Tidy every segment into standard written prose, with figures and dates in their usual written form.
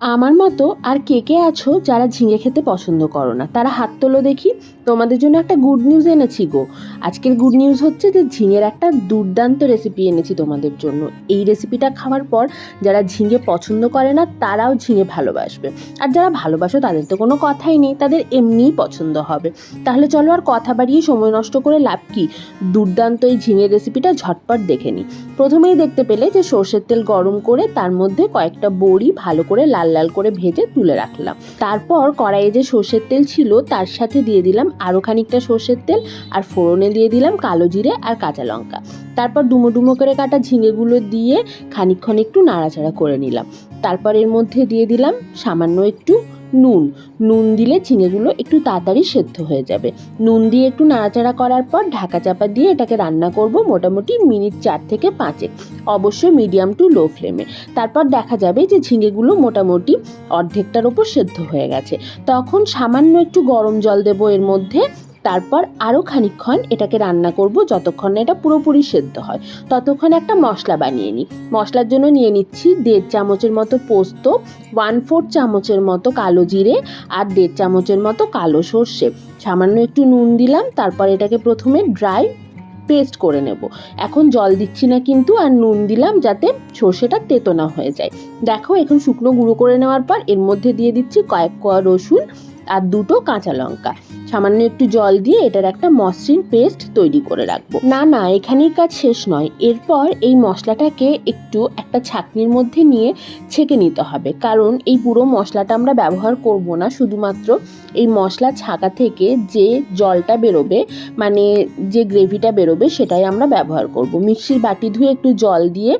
আমার মতো আর কে কে আছো যারা ঝিঙে খেতে পছন্দ করো না? তারা হাত তোলো দেখি। তোমাদের জন্য একটা গুড নিউজ এনেছি গো। আজকের গুড নিউজ হচ্ছে যে ঝিঙের একটা দুর্দান্ত রেসিপি এনেছি তোমাদের জন্য। এই রেসিপিটা খাওয়ার পর যারা ঝিঙে পছন্দ করে না তারাও ঝিঙে ভালোবাসবে। আর যারা ভালোবাসো তাদের তো কোনো কথাই নেই, তাদের এমনিই পছন্দ হবে। তাহলে চলো আর কথা বাড়িয়ে সময় নষ্ট করে লাভ কি, দুর্দান্ত এই ঝিঙের রেসিপিটা ঝটপট দেখে নিই। প্রথমেই দেখতে পেলে যে সর্ষের তেল গরম করে তার মধ্যে কয়েকটা বড়ি ভালো করে লাল লাল করে ভেজে তুলে রাখলাম। তারপর কড়াইয়ে যে সর্ষের তেল ছিল তার সাথে দিয়ে দিলাম আরও খানিকটা সর্ষের তেল, আর ফোড়নে দিয়ে দিলাম কালো জিরে আর কাঁচা লঙ্কা। তারপর ডুমো ডুমো করে কাটা ঝিঙেগুলো দিয়ে খানিকক্ষণ একটু নাড়াচাড়া করে নিলাম। তারপর এর মধ্যে দিয়ে দিলাম সামান্য একটু নুন দিলে ঝিঙেগুলো একটু তাড়াতাড়ি সেদ্ধ হয়ে যাবে। নুন দিয়ে একটু নাড়াচাড়া করার পর ঢাকা চাপা দিয়ে এটাকে রান্না করব মোটামুটি মিনিট 4 থেকে 5, অবশ্যই মিডিয়াম টু লো ফ্লেমে। তারপর দেখা যাবে যে ঝিঙেগুলো মোটামুটি অর্ধেকটার ওপর সেদ্ধ হয়ে গেছে। তখন সামান্য একটু গরম জল দেবো এর মধ্যে। তারপর আরও খানিকক্ষণ এটাকে রান্না করব যতক্ষণ না এটা পুরোপুরি সেদ্ধ হয়। ততক্ষণ একটা মশলা বানিয়ে নিই। মশলার জন্য নিয়ে নিচ্ছি 1.5 চামচের মতো পোস্ত, 1/4 চামচের মতো কালো জিরে আর 1.5 চামচের মতো কালো সর্ষে। সামান্য একটু নুন দিলাম। তারপর এটাকে প্রথমে ড্রাই পেস্ট করে নেব। এখন জল দিচ্ছি না কিন্তু, আর নুন দিলাম যাতে সর্ষেটা তেতো না হয়ে যায়। দেখো এখন শুকনো গুঁড়ো করে নেওয়ার পর এর মধ্যে দিয়ে দিচ্ছি কয়েক কোয়া রসুন আর 2টো কাঁচা লঙ্কা। সামান্য একটু জল দিয়ে এটার একটা মসৃণ পেস্ট তৈরি করে রাখবো। না, এখানেই কাজ শেষ নয়। এরপর এই মশলাটাকে একটু একটা ছাঁকনির মধ্যে নিয়ে ছেঁকে নিতে হবে, কারণ এই পুরো মশলাটা আমরা ব্যবহার করব না, শুধুমাত্র এই মশলা ছাঁকা থেকে যে জলটা বেরোবে, মানে যে গ্রেভিটা বেরোবে সেটাই আমরা ব্যবহার করব। মিক্সির বাটি ধুয়ে একটু জল দিয়ে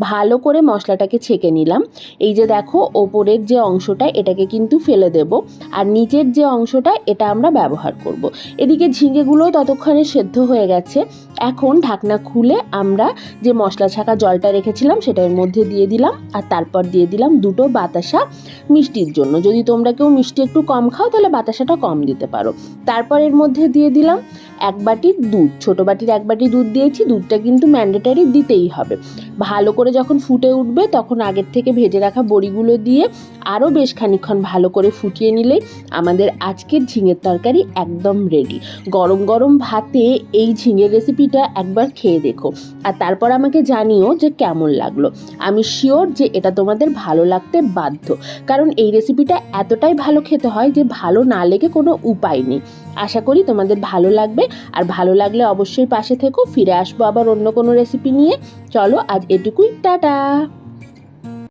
ভালো করে মশলাটাকে ছেঁকে নিলাম। এই যে দেখো ওপরের যে অংশটা এটাকে কিন্তু ফেলে দেব, আর নিচের যে অংশটা এটা আমরা ব্যবহার করব। এদিকে ঝিঙেগুলো ততক্ষণে সেদ্ধ হয়ে গেছে। এখন ঢাকনা খুলে আমরা যে মশলা ছাঁকা জলটা রেখেছিলাম সেটা এর মধ্যে দিয়ে দিলাম, আর তারপর দিয়ে দিলাম 2টো বাতাসা মিষ্টির জন্য। যদি তোমরা কেউ মিষ্টি একটু কম খাও তাহলে বাতাসাটা কম দিতে পারো। তারপর এর মধ্যে দিয়ে দিলাম 1 বাটি দুধ। ছোটো বাটির 1 বাটি দুধ দিয়েছি, দুধটা কিন্তু ম্যান্ডেটারি দিতেই হবে। ভালো করে যখন ফুটে উঠবে তখন আগের থেকে ভেজে রাখা বড়িগুলো দিয়ে আরও বেশ খানিকক্ষণ ভালো করে ফুটিয়ে নিলেই আমাদের আজকের ঝিঙের তরকারি একদম রেডি। গরম গরম ভাতে এই ঝিঙের রেসিপিটা একবার খেয়ে দেখো, আর তারপর আমাকে জানিও যে কেমন লাগলো। আমি শিওর যে এটা তোমাদের ভালো লাগতে বাধ্য, কারণ এই রেসিপিটা এতটাই ভালো খেতে হয় যে ভালো না লেগে কোনো উপায় নেই। আশা করি তোমাদের ভালো লাগবে, আর ভালো লাগলে অবশ্যই পাশে থেকো। ফিরে আসবো আবার অন্য কোনো রেসিপি নিয়ে। চলো আজ এটুকুই, টাটা।